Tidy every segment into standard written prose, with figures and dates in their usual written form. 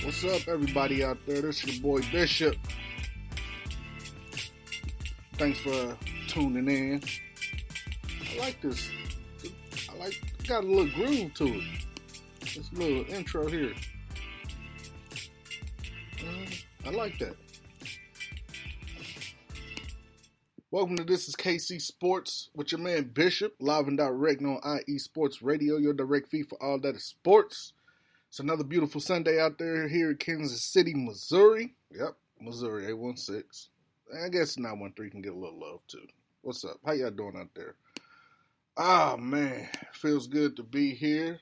What's up, everybody out there? This is your boy Bishop. Thanks for tuning in. I like this. Got a little groove to it. This little intro here. I like that. Welcome to This is KC Sports with your man Bishop, live and direct on IE Sports Radio, your direct feed for all that is sports. It's another beautiful Sunday out there here in Kansas City, Missouri. Yep, Missouri, 816. I guess 913 can get a little love too. What's up? How y'all doing out there? Ah, man, feels good to be here.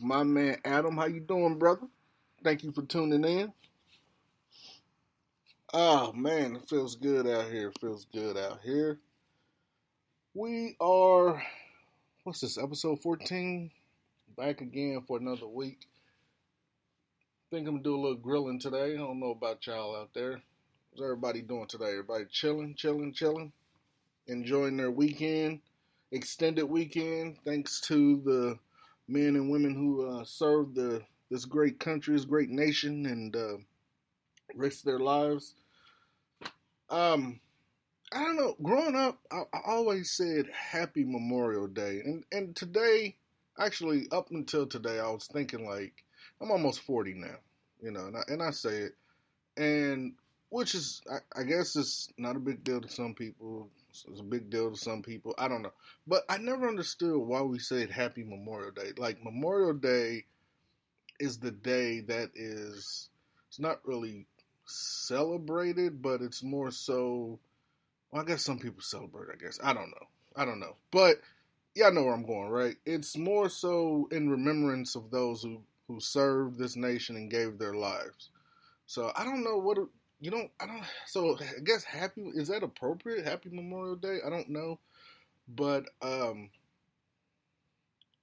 My man Adam, how you doing, brother? Thank you for tuning in. Oh, man, it feels good out here. We are, what's this, episode 14? Back again for another week. Think I'm going to do a little grilling today. I don't know about y'all out there. What's everybody doing today? Everybody chilling? Enjoying their weekend, extended weekend, thanks to the men and women who served this great country, this great nation, and risked their lives. I don't know. Growing up, I always said Happy Memorial Day, and today, actually up until today, I was thinking like I'm almost 40 now, and I say it, and which is I guess it's not a big deal to some people. It's a big deal to some people. I don't know, but I never understood why we said Happy Memorial Day. Like Memorial Day is the day that is. It's not really celebrated, but it's more so. Well, I guess some people celebrate. I guess I don't know, but y'all know where I'm going, right? It's more so in remembrance of those who served this nation and gave their lives. So I don't know what I don't. So I guess is that appropriate? Happy Memorial Day? I don't know, but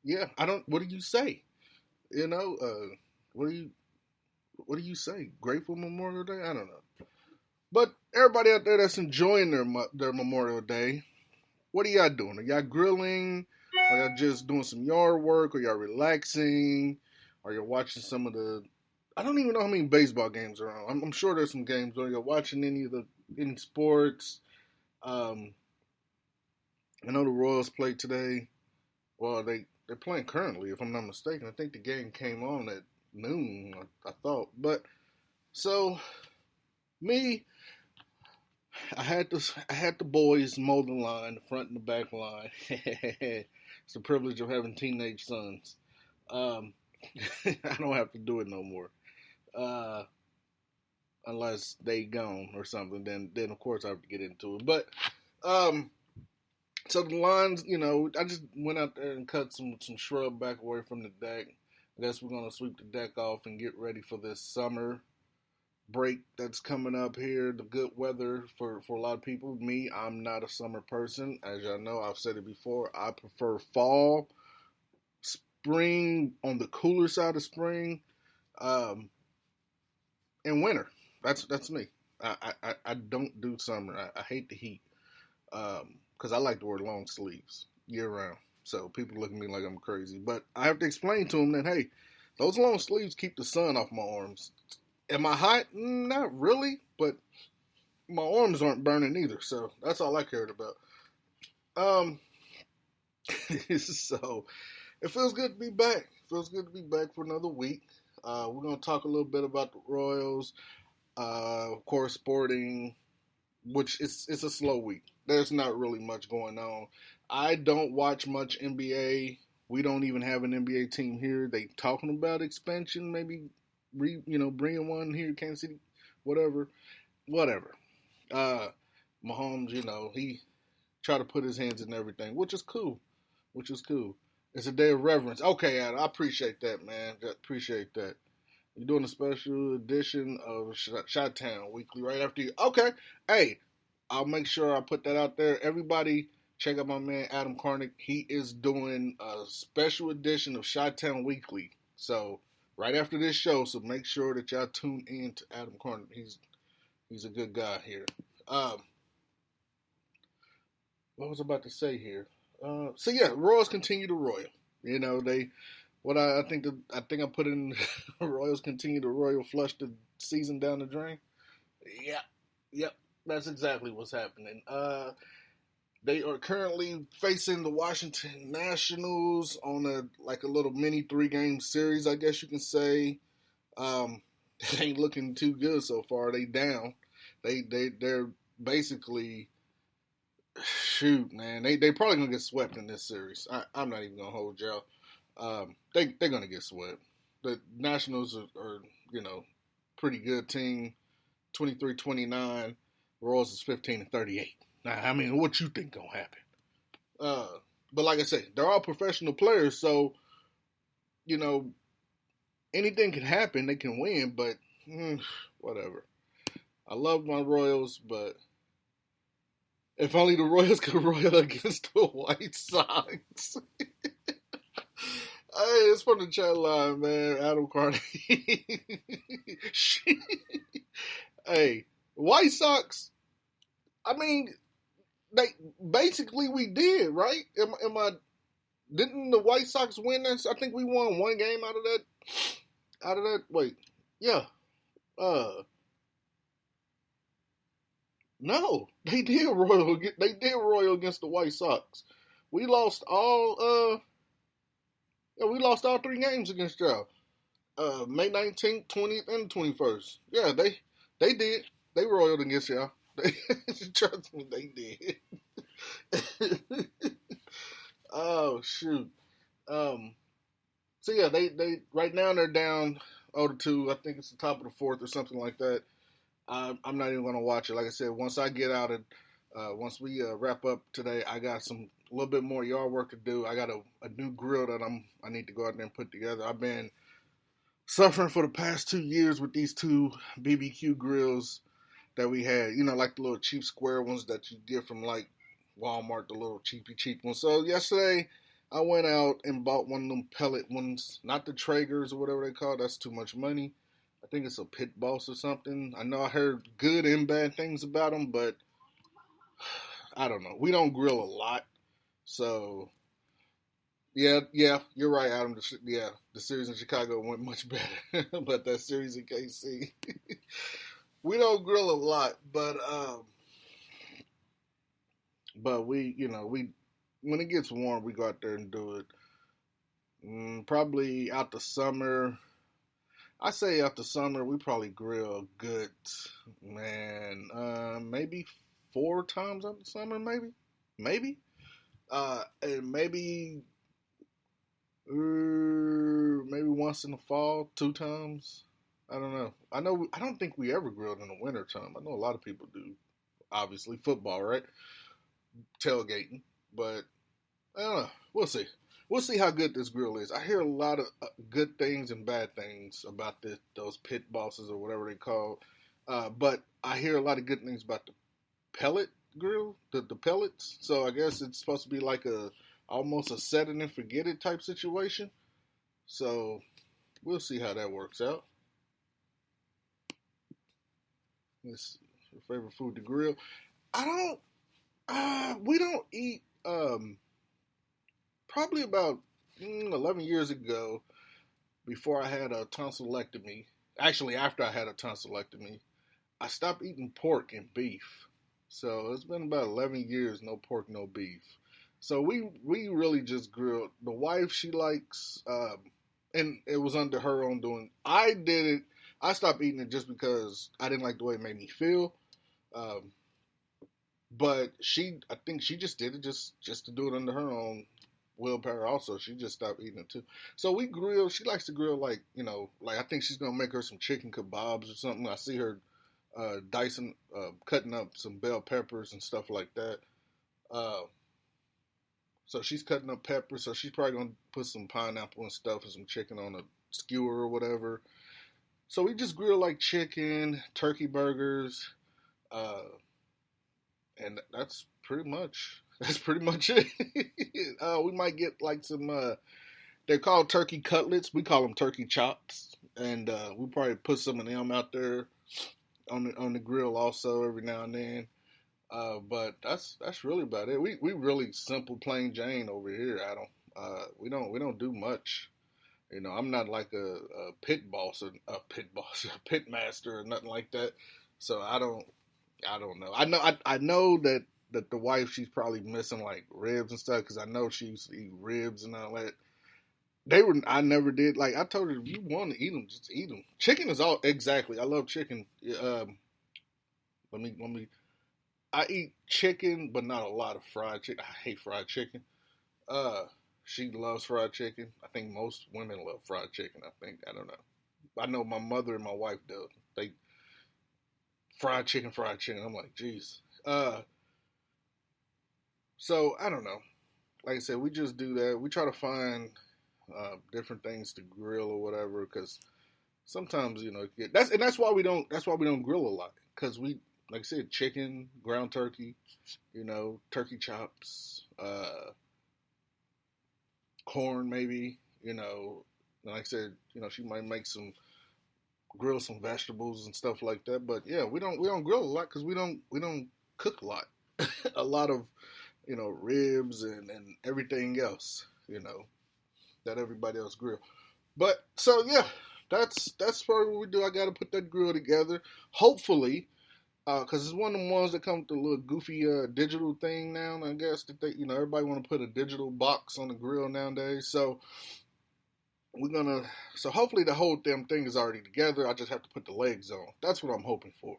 yeah, I don't. What do you say? What do you say? Grateful Memorial Day? I don't know. But everybody out there that's enjoying their Memorial Day, what are y'all doing? Are y'all grilling? Are y'all just doing some yard work? Are y'all relaxing? Are you watching some of the? I don't even know how many baseball games are on. I'm sure there's some games. Are you watching any sports? I know the Royals played today. Well, they're playing currently, if I'm not mistaken. I think the game came on at noon. I thought, but so me. I had the boys mow the line, the front and the back line. It's the privilege of having teenage sons. I don't have to do it no more, unless they gone or something. Then of course I have to get into it. But so the lines, I just went out there and cut some shrub back away from the deck. I guess we're gonna sweep the deck off and get ready for this summer break that's coming up here, the good weather for a lot of people. Me, I'm not a summer person. As y'all know, I've said it before, I prefer fall, spring, on the cooler side of spring, and winter. That's me. I don't do summer. I hate the heat because I like to wear long sleeves year round. So people look at me like I'm crazy. But I have to explain to them that, hey, those long sleeves keep the sun off my arms. Am I hot? Not really, but my arms aren't burning either, so that's all I cared about. So it feels good to be back. For another week. We're gonna talk a little bit about the Royals, of course, sporting, which it's a slow week. There's not really much going on. I don't watch much NBA. We don't even have an NBA team here. They talking about expansion, maybe. Bringing one here, Kansas City, whatever. Mahomes, he tried to put his hands in everything, which is cool. It's a day of reverence. Okay, Adam, I appreciate that, man. Appreciate that. You're doing a special edition of Chi-Town Weekly right after you. Okay, hey, I'll make sure I put that out there. Everybody, check out my man Adam Karnick. He is doing a special edition of Chi-Town Weekly. So right after this show, so make sure that y'all tune in to Adam Corner. He's a good guy here. What was I about to say here? So yeah, Royals continue to royal. They I think I put in Royals continue to royal flush the season down the drain. Yep, yep, that's exactly what's happening. They are currently facing the Washington Nationals on a little mini 3-game series, I guess you can say. Um, it ain't looking too good so far. They down. They're basically shoot, man. They probably gonna get swept in this series. I'm not even gonna hold y'all. They're gonna get swept. The Nationals are pretty good team. 23-29. Royals is 15-38. Now, I mean, what you think gonna happen? Uh, but like I said, they're all professional players, so you know anything can happen. They can win, but whatever. I love my Royals, but if only the Royals could royal against the White Sox. Hey, it's from the chat line, man. Adam Carney. Hey, White Sox. I mean, they basically we did, right? Am I? Didn't the White Sox win that? I think we won one game out of that. Out of that, wait, yeah. No, they did royal. They did royal against the White Sox. We lost all. Yeah, we lost all 3 games against y'all. May 19th, 20th, and 21st. Yeah, they did. They royaled against y'all. Trust me, they did. Oh shoot. So yeah, they right now they're down 0-2. I think it's the top of the fourth or something like that. I'm not even gonna watch it. Like I said, once I get out and once we wrap up today, I got a little bit more yard work to do. I got a new grill that I need to go out there and put together. I've been suffering for the past 2 years with these 2 BBQ grills that we had. You know, like the little cheap square ones that you get from like Walmart, the little cheap ones. So yesterday I went out and bought one of them pellet ones, not the Traegers or whatever they call. That's too much money. I think it's a Pit Boss or something. I know I heard good and bad things about them, but I don't know. We don't grill a lot, so yeah, you're right, Adam. The series in Chicago went much better, but that series in KC, we don't grill a lot, but we when it gets warm, we go out there and do it. Probably out the summer. I say after summer, we probably grill a good, man, maybe 4 times after summer, maybe, and maybe once in the fall, 2 times. I don't know. I don't think we ever grilled in the winter time. I know a lot of people do. Obviously, football, right? Tailgating, but I don't know. We'll see. We'll see how good this grill is. I hear a lot of good things and bad things about those pit bosses or whatever they call. But I hear a lot of good things about the pellet grill, the pellets. So I guess it's supposed to be like almost a set it and forget it type situation. So we'll see how that works out. This your favorite food to grill? I don't. We don't eat. Probably about 11 years ago, before I had a tonsillectomy. Actually, after I had a tonsillectomy, I stopped eating pork and beef. So it's been about 11 years, no pork, no beef. So we really just grilled. The wife, she likes, and it was under her own doing. I did it. I stopped eating it just because I didn't like the way it made me feel. Um, but I think she just did it just to do it under her own willpower. Also, she just stopped eating it too. So we grill. She likes to grill like I think she's gonna make her some chicken kebabs or something. I see her dicing, cutting up some bell peppers and stuff like that. Uh, so she's cutting up peppers. So she's probably gonna put some pineapple and stuff and some chicken on a skewer or whatever. So we just grill like chicken, turkey burgers, uh, and that's pretty much it. We might get like some. They're called turkey cutlets. We call them turkey chops, and we probably put some of them out there on the grill also every now and then. But that's really about it. We really simple plain Jane over here, Adam. We don't do much. You know, I'm not like a pit boss or a pit boss, a pit master or nothing like that. So I don't know. I know that the wife, she's probably missing like ribs and stuff because I know she used to eat ribs and all that. I never did. Like I told her, if you want to eat them, just eat them. Chicken is all exactly. I love chicken. Let me. I eat chicken, but not a lot of fried chicken. I hate fried chicken. Uh, she loves fried chicken. I think most women love fried chicken. I don't know. I know my mother and my wife do. They fried chicken, fried chicken. I'm like, geez. So I don't know. Like I said, we just do that. We try to find different things to grill or whatever because sometimes that's why we don't grill a lot because we like I said chicken, ground turkey, turkey chops, corn maybe, like I said, she might make grill some vegetables and stuff like that. But yeah, we don't grill a lot because we don't cook a lot, a lot of ribs and everything else that everybody else grill. But so yeah, that's probably what we do. I got to put that grill together. Hopefully, because it's one of the ones that come with the little goofy digital thing now. I guess that everybody want to put a digital box on the grill nowadays. So so hopefully the whole damn thing is already together. I just have to put the legs on. That's what I'm hoping for.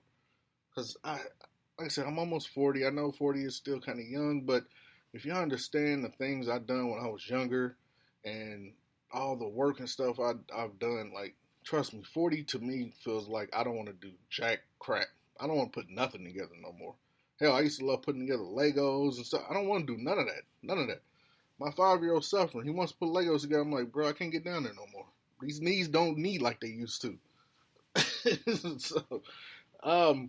Because like I said, I'm almost 40. I know 40 is still kind of young, but if you understand the things I've done when I was younger and all the work and stuff I've done, like, trust me, 40 to me feels like I don't want to do jack crap. I don't want to put nothing together no more. Hell, I used to love putting together Legos and stuff. I don't want to do none of that. None of that. My 5-year-old suffering. He wants to put Legos together. I'm like, bro, I can't get down there no more. These knees don't knee like they used to. So, but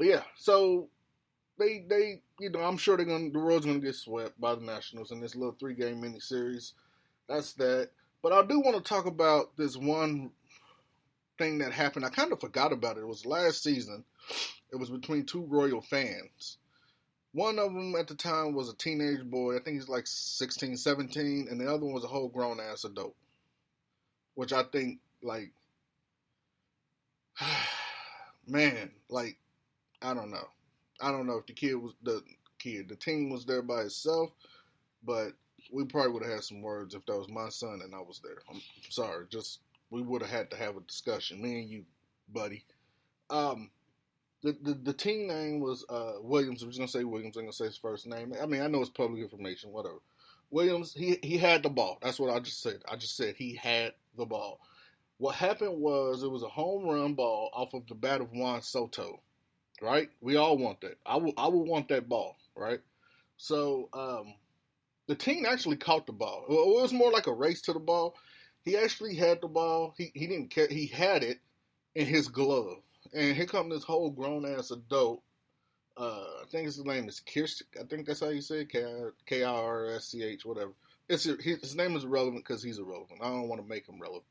yeah, so they I'm sure the world's gonna get swept by the Nationals in this little 3-game mini series. That's that. But I do want to talk about this one thing that happened. I kind of forgot about it. It was last season. It was between two Royal fans. One of them at the time was a teenage boy. I think he's like 16, 17. And the other one was a whole grown-ass adult. Which I think, like, man, like, I don't know. I don't know if the team was there by itself. But we probably would have had some words if that was my son and I was there. I'm sorry. We would have had to have a discussion. Me and you, buddy. The team name was Williams. I'm just gonna say Williams. I'm gonna say his first name. I mean, I know it's public information. Whatever. Williams. He had the ball. That's what I just said. I just said he had the ball. What happened was it was a home run ball off of the bat of Juan Soto. Right? We all want that. I would want that ball. Right? So the team actually caught the ball. It was more like a race to the ball. He actually had the ball. He didn't care. He had it in his glove. And here comes this whole grown-ass adult. I think his name is Kirsch. I think that's how you say it. Kirsch, whatever. His name is irrelevant because he's irrelevant. I don't want to make him relevant.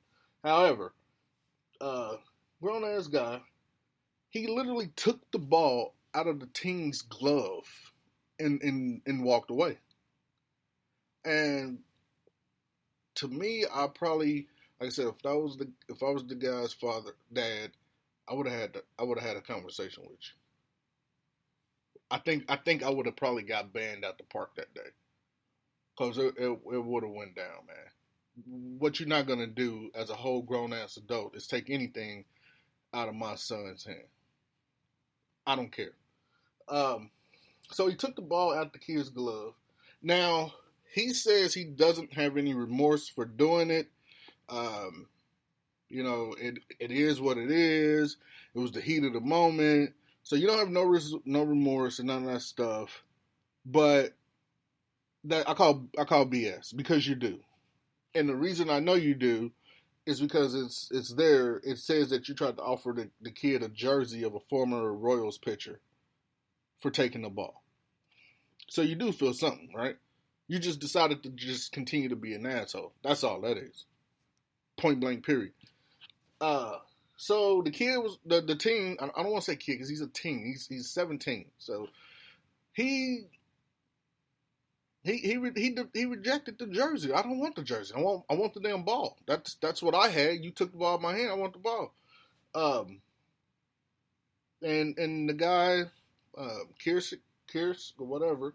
However, grown-ass guy, he literally took the ball out of the team's glove and walked away. And to me, I probably, like I said, if I was the guy's dad, I would have had a conversation with you. I think I would have probably got banned out the park that day, cause it would have went down, man. What you're not gonna do as a whole grown ass adult is take anything out of my son's hand. I don't care. So he took the ball out the kid's glove. Now he says he doesn't have any remorse for doing it. It is what it is. It was the heat of the moment. So you don't have no remorse and none of that stuff. But that I call BS because you do. And the reason I know you do is because it's there. It says that you tried to offer the kid a jersey of a former Royals pitcher for taking the ball. So you do feel something, right? You just decided to just continue to be an asshole. That's all that is. Point blank, period. So the kid was the teen. I don't want to say kid because he's a teen. He's 17. So he He rejected the jersey. I don't want the jersey. I want the damn ball. That's what I had. You took the ball out of my hand. I want the ball. Um, and the guy, Kiersey or whatever,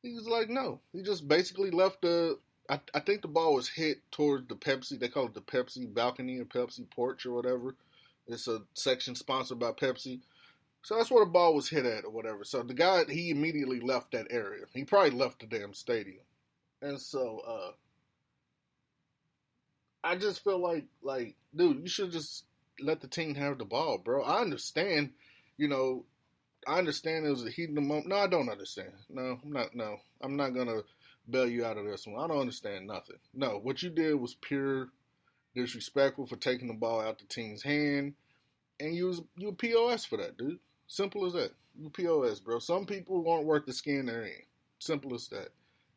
he was like, no. He just basically left the. I think the ball was hit towards the Pepsi. They call it the Pepsi balcony or Pepsi porch or whatever. It's a section sponsored by Pepsi. So that's where the ball was hit at or whatever. So the guy, he immediately left that area. He probably left the damn stadium. And so I just feel like, dude, you should just let the team have the ball, bro. I understand, you know, I understand it was a heat in the moment. No, I don't understand. No, I'm not. No, I'm not gonna bail you out of this one. I don't understand nothing. No, what you did was pure disrespectful for taking the ball out the team's hand, and you a POS for that, dude. Simple as that. You POS, bro. Some people won't worth the skin they're in. Simple as that.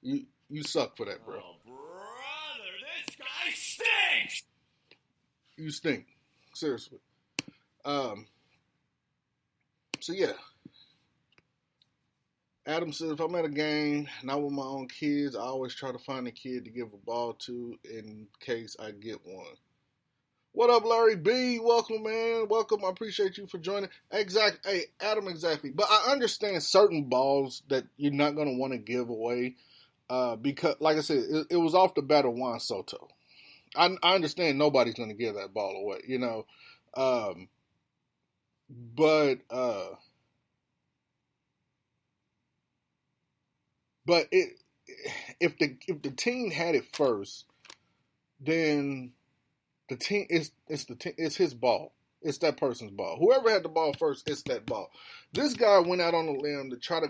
You suck for that, bro. Oh, brother, this guy stinks. You stink. Seriously. So yeah. Adam says, if I'm at a game, not with my own kids, I always try to find a kid to give a ball to in case I get one. What up, Larry B? Welcome, man. Welcome. I appreciate you for joining. Exactly. Hey, Adam, exactly. But I understand certain balls that you're not going to want to give away because, like I said, it was off the bat of Juan Soto. I understand nobody's going to give that ball away, you know. But if the team had it first, then the team it's his ball. It's that person's ball. Whoever had the ball first, it's that ball. This guy went out on a limb to try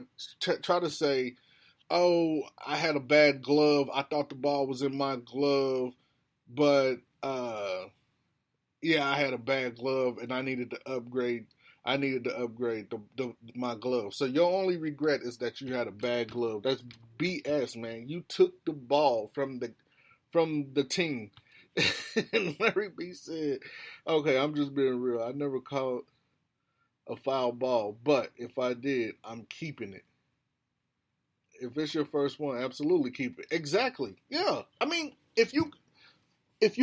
to say, "Oh, I had a bad glove. I thought the ball was in my glove, but yeah, I had a bad glove and I needed to upgrade. My glove. So your only regret is that you had a bad glove. That's BS, man. You took the ball from the team." And Larry B said, "Okay, I'm just being real. I never caught a foul ball, but if I did, I'm keeping it. If it's your first one, absolutely keep it." Exactly. Yeah. I mean, if you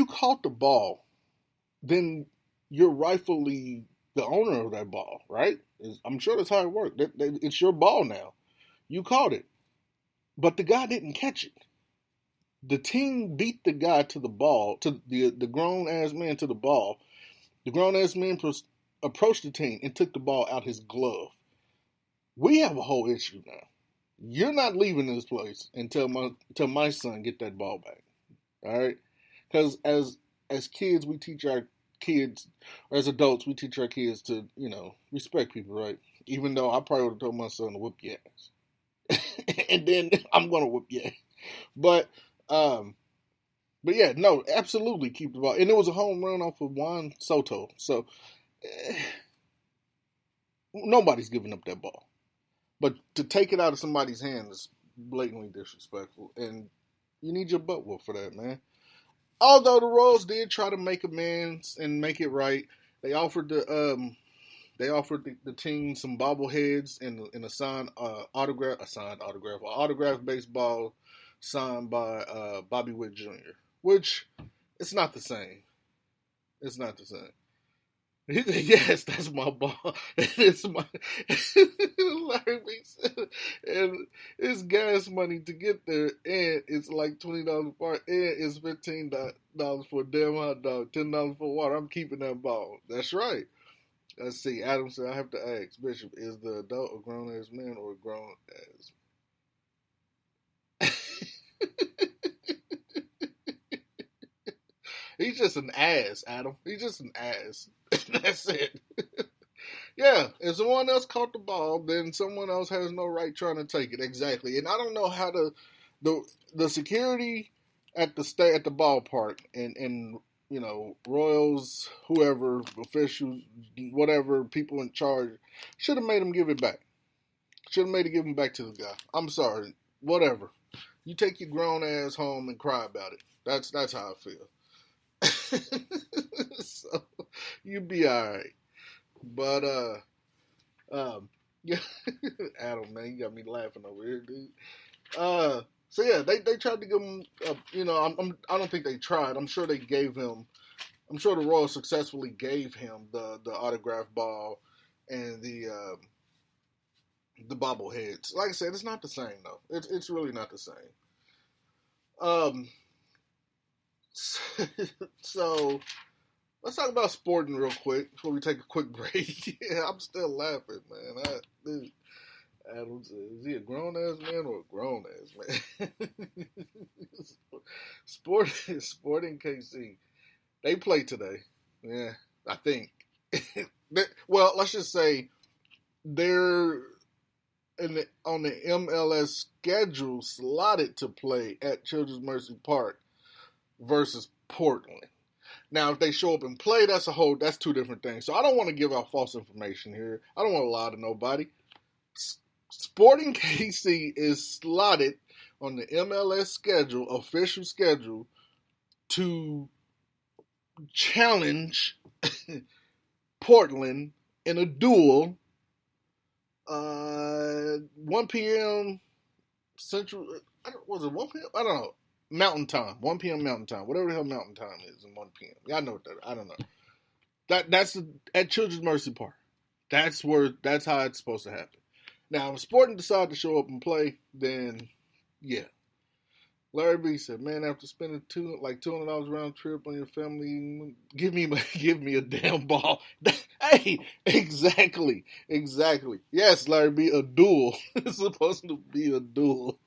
caught the ball, then you're rightfully the owner of that ball, right? I'm sure that's how it worked. It's your ball now. You caught it, but the guy didn't catch it. The team beat the guy to the ball, to the grown ass man to the ball. The grown ass man approached the team and took the ball out his glove. We have a whole issue now. You're not leaving this place until my son get that ball back. All right, because as kids, we teach our kids, or as adults, we teach our kids to respect people, right? Even though I probably would have told my son to whoop your ass, and then I'm gonna whoop your ass, but. But yeah, no, absolutely keep the ball. And it was a home run off of Juan Soto. So nobody's giving up that ball. But to take it out of somebody's hand is blatantly disrespectful. And you need your butt whooped for that, man. Although the Royals did try to make amends and make it right, they offered the team some bobbleheads and a signed autograph baseball signed by Bobby Witt Jr., which it's not the same. It's not the same. Yes, that's my ball. It's my Larry said, and it's gas money to get there, and it's like $20 for it, and it's $15 for a damn hot dog, $10 for water. I'm keeping that ball. That's right. Let's see. Adam said, I have to ask, Bishop, is the adult a grown ass man or a grown ass? He's just an ass, Adam. He's just an ass. That's it. Yeah, if someone else caught the ball, then someone else has no right trying to take it. Exactly. And I don't know how the security at the ballpark and Royals, whoever, officials, whatever, people in charge, should have made him give it back. Should have made him give him back to the guy. I'm sorry. Whatever. You take your grown ass home and cry about it. That's how I feel. So you be alright. But yeah, Adam, man, you got me laughing over here, dude. So yeah, they tried to give him. I don't think they tried. I'm sure they gave him. I'm sure the Royals successfully gave him the autograph ball and the bobbleheads. Like I said, it's not the same though. It's really not the same. Um, so let's talk about sporting real quick before we take a quick break. Yeah, I'm still laughing, man. Adam says, is he a grown ass man or a grown ass man? Sporting KC. They play today. Yeah, I think. Well, let's just say they're on the MLS schedule slotted to play at Children's Mercy Park versus Portland. Now, if they show up and play, that's two different things. So I don't want to give out false information here. I don't want to lie to nobody. Sporting KC is slotted on the MLS schedule, official schedule, to challenge Portland in a duel. 1 p.m. Central. Was it 1 p.m.? I don't know. Mountain time. 1 p.m. Mountain time. Whatever the hell Mountain time is in 1 p.m. Y'all know what that is. I don't know. That's at Children's Mercy Park. That's how it's supposed to happen. Now, if Sporting decide to show up and play, then yeah. Larry B said, "Man, after spending $200 round trip on your family, give me a damn ball." Hey, exactly. Yes, Larry B, a duel. It's supposed to be a duel.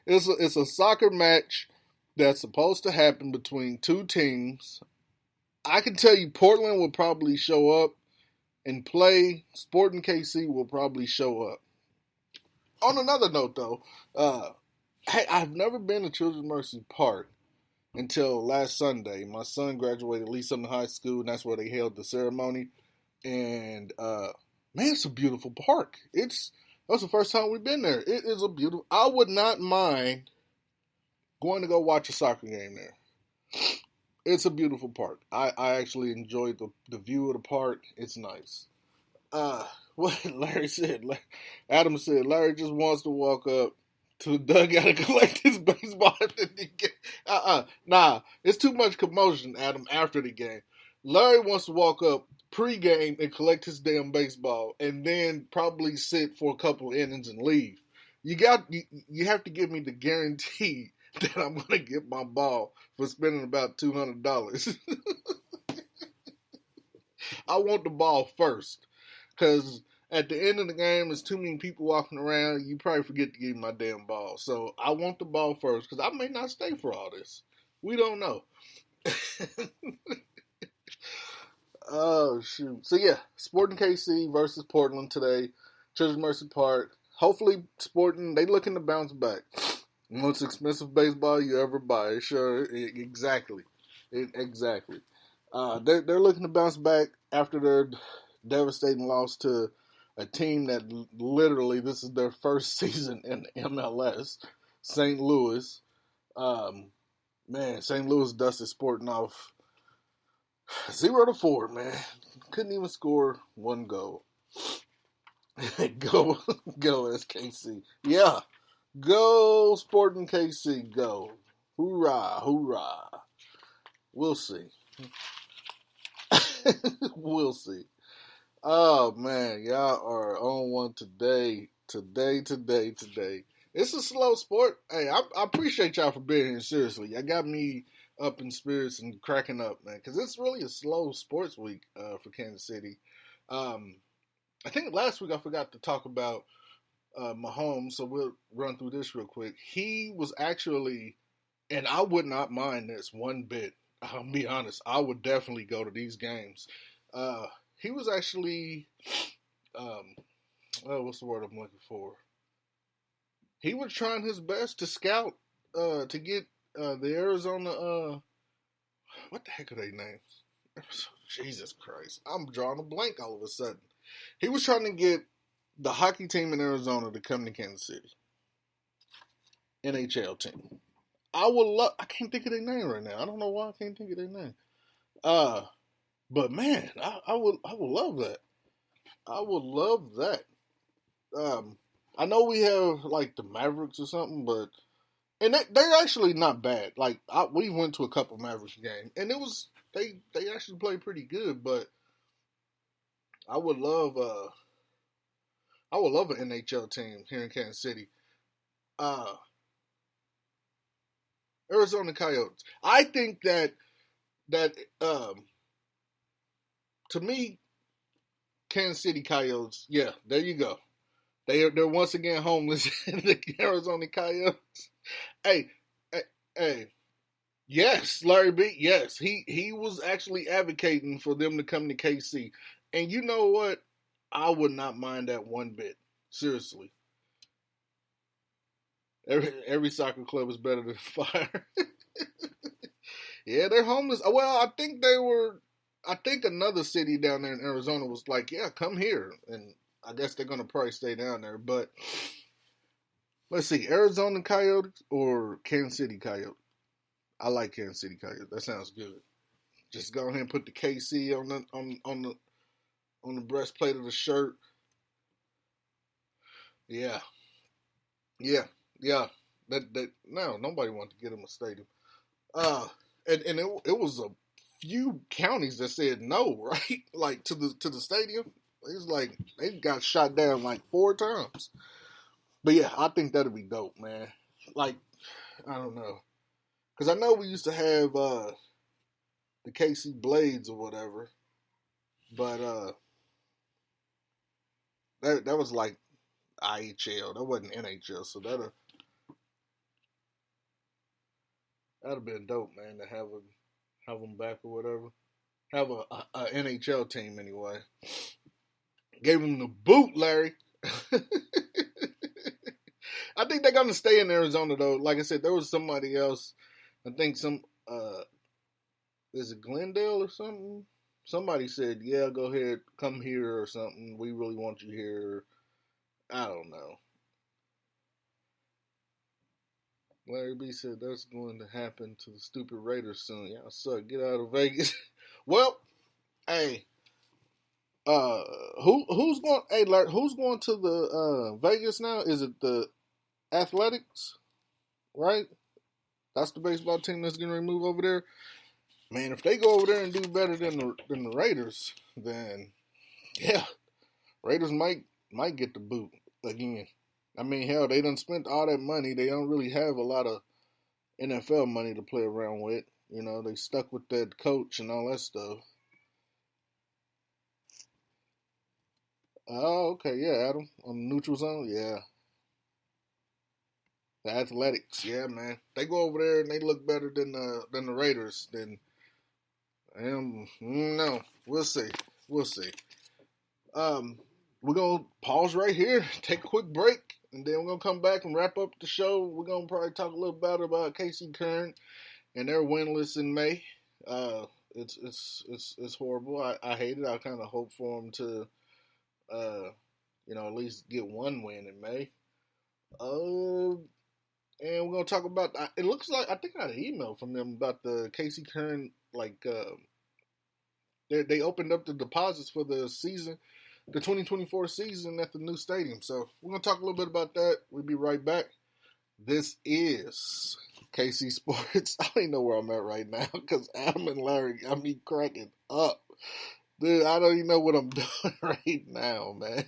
It's a soccer match that's supposed to happen between two teams. I can tell you, Portland will probably show up and play. Sporting KC will probably show up. On another note, though, hey, I've never been to Children's Mercy Park until last Sunday. My son graduated Lee Summit High School, and that's where they held the ceremony. And man, it's a beautiful park. That's the first time we've been there. It is a beautiful. I would not mind going to go watch a soccer game there. It's a beautiful park. I actually enjoyed the view of the park. It's nice. What Larry said, Adam said, Larry just wants to walk up to the dugout and collect his baseball after the game. Nah, it's too much commotion, Adam, after the game. Larry wants to walk up pre-game and collect his damn baseball and then probably sit for a couple innings and leave. You have to give me the guarantee that I'm going to get my ball for spending about $200. I want the ball first. Because at the end of the game, there's too many people walking around. You probably forget to give me my damn ball. So I want the ball first because I may not stay for all this. We don't know. Oh, shoot. So, yeah, Sporting KC versus Portland today. Children's Mercy Park. Hopefully, Sporting, they looking to bounce back. Most expensive baseball you ever buy. Sure, exactly. Exactly. They're looking to bounce back after their devastating loss to a team that literally this is their first season in MLS, St. Louis. Man, St. Louis dusted Sporting off 0-4, man. Couldn't even score one goal. Go SKC. Yeah. Go Sporting KC, go. Hoorah, hoorah. We'll see. We'll see. Oh, man, y'all are on one today. It's a slow sport. Hey, I appreciate y'all for being here, seriously. Y'all got me up in spirits and cracking up, man, because it's really a slow sports week for Kansas City. I think last week I forgot to talk about Mahomes, so we'll run through this real quick. He was actually, and I would not mind this one bit. I'll be honest, I would definitely go to these games. He was actually, what's the word I'm looking for? He was trying his best to scout, to get the Arizona, what the heck are their names? Jesus Christ. I'm drawing a blank all of a sudden. He was trying to get the hockey team in Arizona to come to Kansas City. NHL team. I can't think of their name right now. I don't know why I can't think of their name. But man, I would love that. I would love that. I know we have like the Mavericks or something, but and they're actually not bad. Like we went to a couple Mavericks games, and it was they actually played pretty good. But I would love an NHL team here in Kansas City. Arizona Coyotes. I think that to me, Kansas City Coyotes. Yeah, there you go. They're once again homeless in the Arizona Coyotes. Hey, yes, Larry B. Yes, he was actually advocating for them to come to KC, and you know what? I would not mind that one bit. Seriously, every soccer club is better than fire. Yeah, they're homeless. Well, I think they were. I think another city down there in Arizona was like, yeah, come here, and I guess they're gonna probably stay down there. But let's see, Arizona Coyotes or Kansas City Coyotes. I like Kansas City Coyotes. That sounds good. Just go ahead and put the KC on the breastplate of the shirt. Yeah. That no, nobody wanted to get him a stadium. And it was a few counties that said no, right? Like to the stadium. It's like they got shot down like 4 times. But yeah, I think that'd be dope, man. Like, I don't know. Because I know we used to have the KC Blades or whatever. But that was like IHL. That wasn't NHL. So that'd have been dope, man, to have them back or whatever. Have a NHL team anyway. Gave them the boot, Larry. I think they're gonna stay in Arizona though. Like I said, there was somebody else. I think is it Glendale or something? Somebody said, yeah, go ahead, come here or something. We really want you here. I don't know. Larry B said that's going to happen to the stupid Raiders soon. Y'all suck. Get out of Vegas. Well, hey, who's going? Hey, Larry, who's going to the Vegas now? Is it the Athletics? Right? That's the baseball team that's going to move over there. Man, if they go over there and do better than the Raiders, then yeah, Raiders might get the boot again. I mean, hell, they done spent all that money. They don't really have a lot of NFL money to play around with. You know, they stuck with that coach and all that stuff. Oh, okay, yeah, Adam on the neutral zone, yeah. The Athletics, yeah, man. They go over there and they look better than the Raiders. Then, no, we'll see. We're gonna pause right here, take a quick break, and then we're gonna come back and wrap up the show. We're gonna probably talk a little bit about KC Current and they're winless in May. It's horrible. I hate it. I kind of hope for them to, at least get one win in May. And we're gonna talk about. It looks like I think I had an email from them about the KC Current. Like, they opened up the deposits for the season, the 2024 season at the new stadium. So we're gonna talk a little bit about that. We'll be right back. This is KC Sports. I don't even know where I'm at right now because Adam and Larry got me cracking up. Dude, I don't even know what I'm doing right now, man.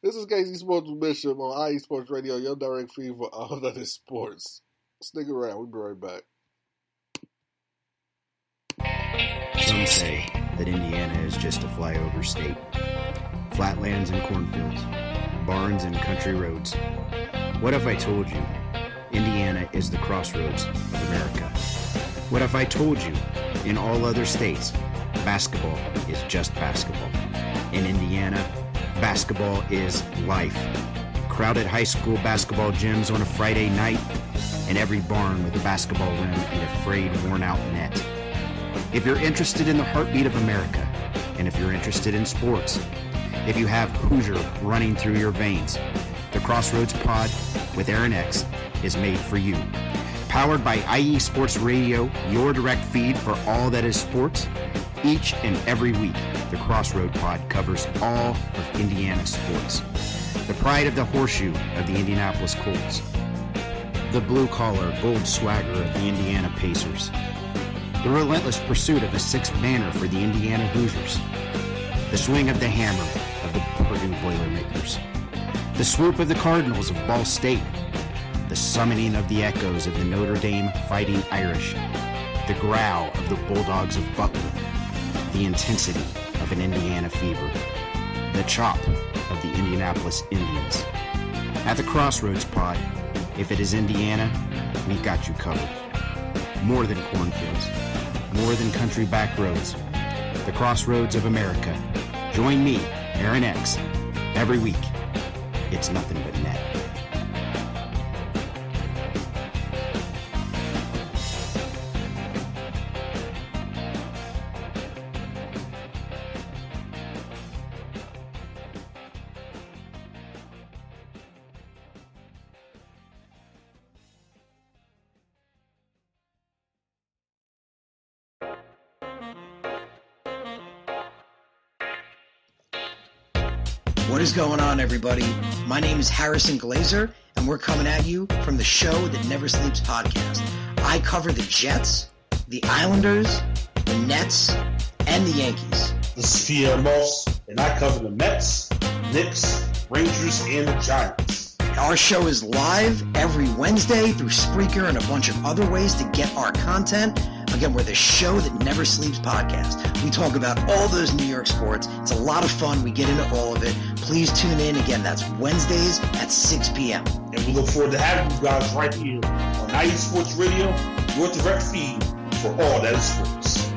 This is KC Sports with Bishop on IE Sports Radio, your direct feed for all that is sports. Stick around. We'll be right back. Some say that Indiana is just a flyover state. Flatlands and cornfields, barns and country roads. What if I told you Indiana is the crossroads of America? What if I told you in all other states, basketball is just basketball? In Indiana, basketball is life. Crowded high school basketball gyms on a Friday night, and every barn with a basketball rim and a frayed, worn-out net. If you're interested in the heartbeat of America, and if you're interested in sports, if you have Hoosier running through your veins, the Crossroads Pod with Aaron X is made for you. Powered by IE Sports Radio, your direct feed for all that is sports. Each and every week, the Crossroad Pod covers all of Indiana sports. The pride of the horseshoe of the Indianapolis Colts. The blue-collar, bold swagger of the Indiana Pacers. The relentless pursuit of the sixth banner for the Indiana Hoosiers. The swing of the hammer of the Purdue Boilermakers. The swoop of the Cardinals of Ball State. The summoning of the echoes of the Notre Dame Fighting Irish. The growl of the Bulldogs of Butler. The intensity of an Indiana fever. The chop of the Indianapolis Indians. At the Crossroads Pod, if it is Indiana, we got you covered. More than cornfields. More than country back roads. The Crossroads of America. Join me, Aaron X, every week. It's nothing but net. What is going on, everybody? My name is Harrison Glazer, and we're coming at you from the Show That Never Sleeps podcast. I cover the Jets, the Islanders, the Nets, and the Yankees. This is Pierre Moss, and I cover the Mets, Knicks, Rangers, and the Giants. Our show is live every Wednesday through Spreaker and a bunch of other ways to get our content. Again, we're the Show That Never Sleeps podcast. We talk about all those New York sports. It's a lot of fun. We get into all of it. Please tune in. Again, that's Wednesdays at 6 p.m. And we look forward to having you guys right here on IE Sports Radio, your direct feed for all that is sports.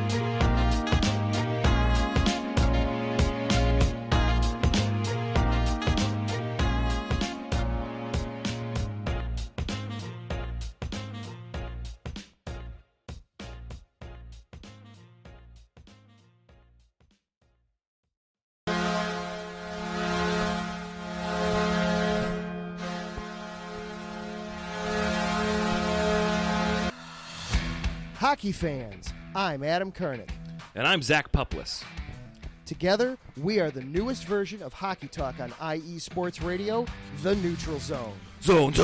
Hockey fans, I'm Adam Kernick. And I'm Zach Puplis. Together, we are the newest version of Hockey Talk on IE Sports Radio, The Neutral Zone. Zone.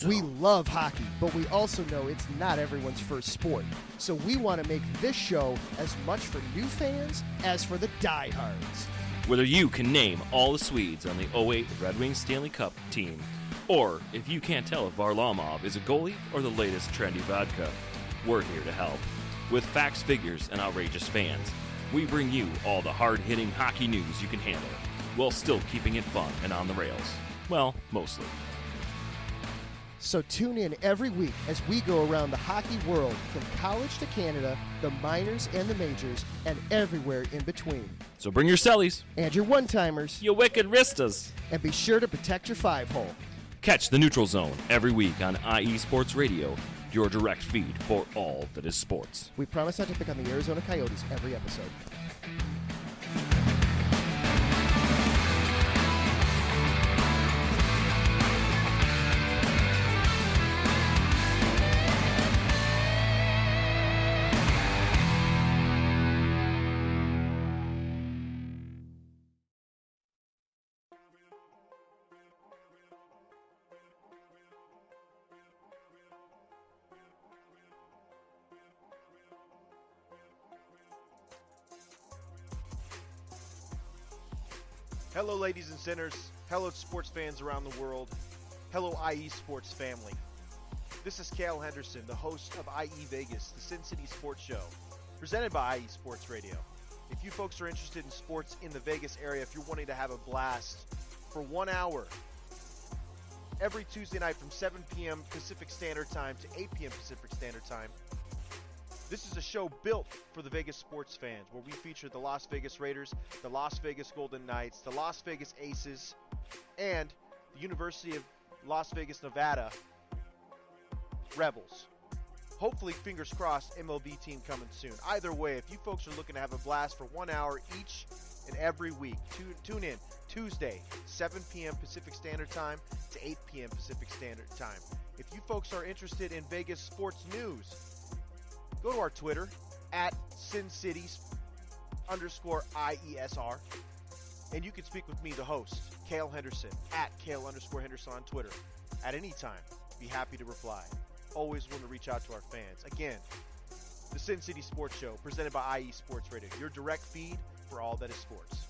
We love hockey, but we also know it's not everyone's first sport. So we want to make this show as much for new fans as for the diehards. Whether you can name all the Swedes on the 08 Red Wings Stanley Cup team, or if you can't tell if Varlamov is a goalie or the latest trendy vodka, we're here to help. With facts, figures, and outrageous fans, we bring you all the hard-hitting hockey news you can handle, while still keeping it fun and on the rails. Well, mostly. So tune in every week as we go around the hockey world, from college to Canada, the minors and the majors, and everywhere in between. So bring your cellies. And your one-timers. You wicked wristas. And be sure to protect your five-hole. Catch the Neutral Zone every week on IE Sports Radio, your direct feed for all that is sports. We promise not to pick on the Arizona Coyotes every episode. Hello, ladies and sinners. Hello, sports fans around the world. Hello, IE Sports family. This is Cale Henderson, the host of IE Vegas, the Sin City Sports Show, presented by IE Sports Radio. If you folks are interested in sports in the Vegas area, if you're wanting to have a blast for 1 hour, every Tuesday night from 7 p.m. Pacific Standard Time to 8 p.m. Pacific Standard Time, this is a show built for the Vegas sports fans, where we feature the Las Vegas Raiders, the Las Vegas Golden Knights, the Las Vegas Aces, and the University of Las Vegas, Nevada Rebels. Hopefully, fingers crossed, MLB team coming soon. Either way, if you folks are looking to have a blast for 1 hour each and every week, tune in Tuesday, 7 p.m. Pacific Standard Time to 8 p.m. Pacific Standard Time. If you folks are interested in Vegas sports news, go to our Twitter at SinCities_IESR. And you can speak with me, the host, Cale Henderson, at Cale_Henderson on Twitter. At any time, be happy to reply. Always want to reach out to our fans. Again, the Sin City Sports Show, presented by IE Sports Radio, your direct feed for all that is sports.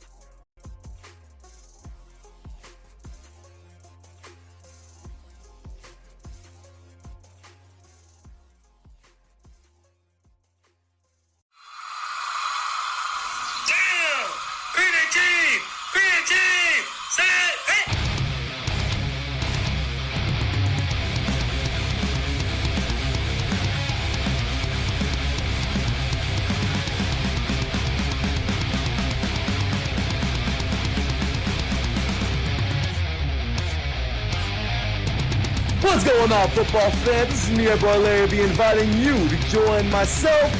What's going on, football fans? This is me, your boy Larry B, inviting you to join myself,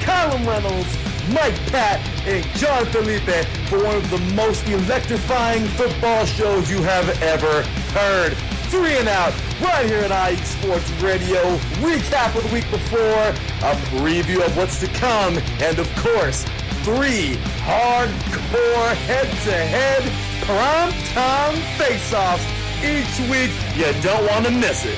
Colin Reynolds, Mike Pat, and John Felipe for one of the most electrifying football shows you have ever heard. 3 and Out, right here at IE Sports Radio. Recap of the week before, a preview of what's to come, and of course, 3 hardcore head-to-head prime-time face-offs each week. You don't want to miss it.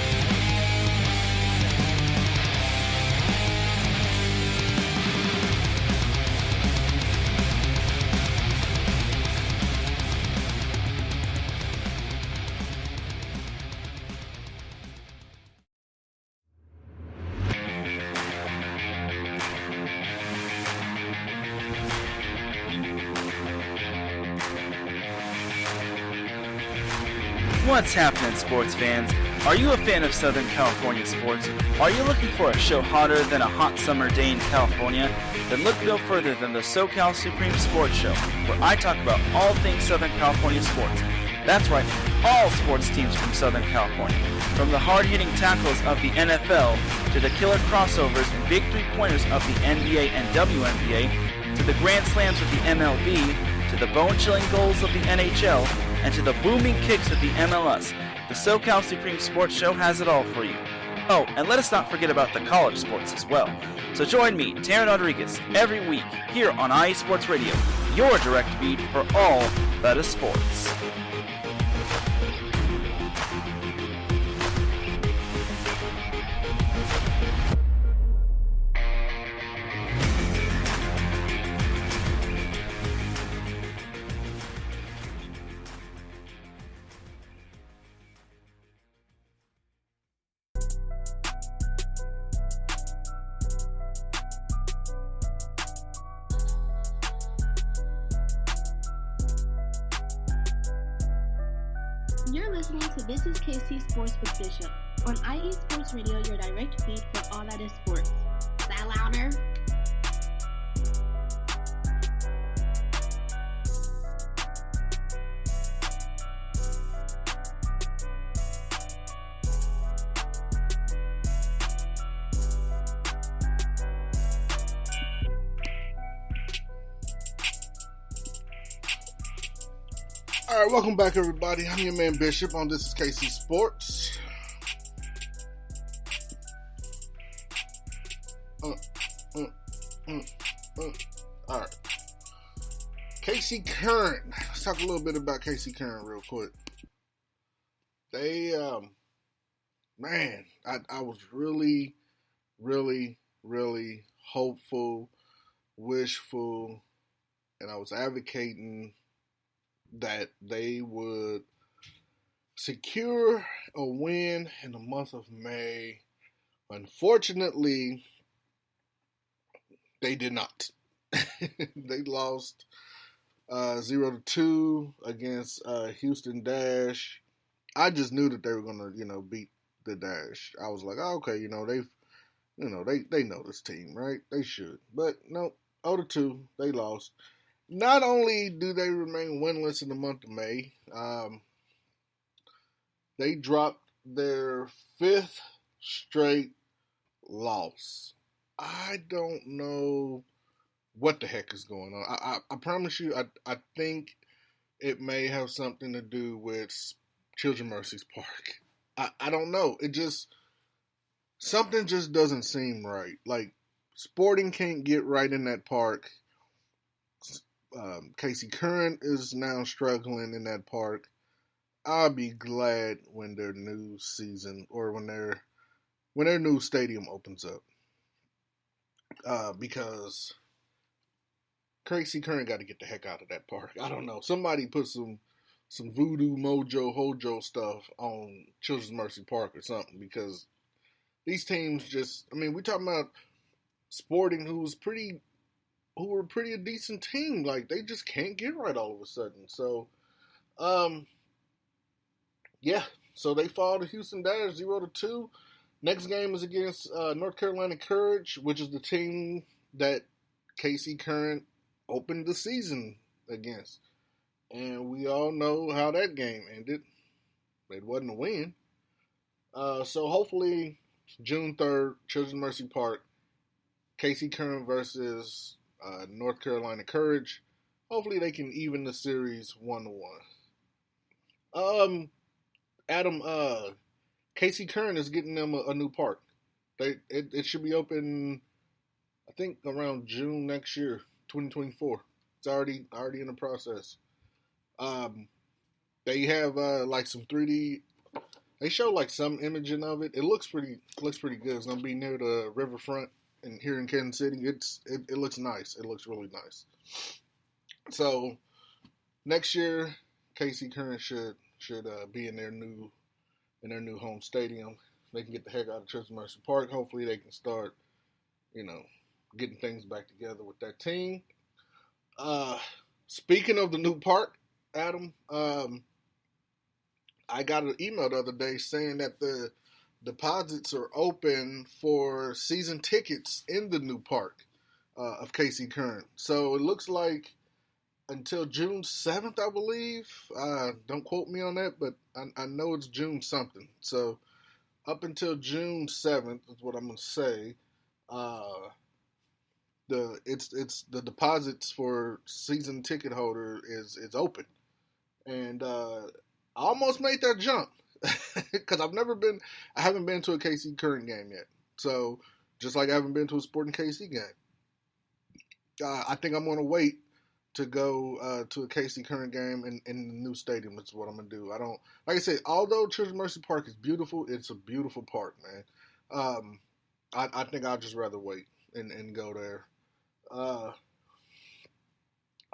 What's happening, sports fans? Are you a fan of Southern California sports? Are you looking for a show hotter than a hot summer day in California? Then look no further than the SoCal Supreme Sports Show, where I talk about all things Southern California sports. That's right, all sports teams from Southern California. From the hard-hitting tackles of the NFL, to the killer crossovers and big three-pointers of the NBA and WNBA, to the grand slams of the MLB, to the bone-chilling goals of the NHL, and to the booming kicks of the MLS, the SoCal Supreme Sports Show has it all for you. Oh, and let us not forget about the college sports as well. So join me, Taryn Rodriguez, every week here on IE Sports Radio, your direct feed for all that is sports. You're listening to This is KC Sports with Bishop on IE Sports Radio, your direct feed for all that is sports. Is that louder? All right, welcome back, everybody. I'm your man Bishop on This is KC Sports. All right, KC Current. Let's talk a little bit about KC Current real quick. They, man, I was really hopeful, wishful, and I was advocating that they would secure a win in the month of May. Unfortunately, they did not. They lost 0-2 against Houston Dash. I just knew that they were gonna, beat the Dash. I was like, oh, okay, they know this team, right? They should, but no, 0-2, they lost. Not only do they remain winless in the month of May, they dropped their 5th straight loss. I don't know what the heck is going on. I promise you, I think it may have something to do with Children's Mercy's Park. I don't know. Something just doesn't seem right. Like, Sporting can't get right in that park. Casey Current is now struggling in that park. I'll be glad when their new season or when their new stadium opens up. Because Casey Current got to get the heck out of that park. I don't know. Somebody put some voodoo mojo hojo stuff on Children's Mercy Park or something, because these teams just, I mean, we're talking about Sporting who were pretty a decent team. Like, they just can't get right all of a sudden. So, yeah. So they fall to Houston Dash 0-2. Next game is against North Carolina Courage, which is the team that Casey Current opened the season against. And we all know how that game ended. It wasn't a win. So hopefully June 3rd, Children's Mercy Park, Casey Current versus North Carolina Courage. Hopefully they can even the series 1-1. Adam, Casey Current is getting them a new park. It should be open, I think, around June next year, 2024. It's already in the process. They have like some 3D. They show like some imaging of it. It looks pretty good. It's gonna be near the riverfront and here in Kansas City. It looks nice. It looks really nice. So next year, Casey Current should be in their new home stadium. They can get the heck out of Children's Mercy Park. Hopefully they can start, getting things back together with that team. Speaking of the new park, Adam, I got an email the other day saying that the deposits are open for season tickets in the new park of Casey Current. So it looks like until June 7th, I believe. Don't quote me on that, but I know it's June something. So up until June 7th is what I'm going to say. The deposits for season ticket holder is open. And I almost made that jump because I haven't been to a KC Current game yet. So just like I haven't been to a Sporting KC game, I think I'm going to wait to go to a KC Current game in the new stadium. That's what I'm going to do. Like I said, although Children's Mercy Park is beautiful, it's a beautiful park, man. I think I'd just rather wait and go there.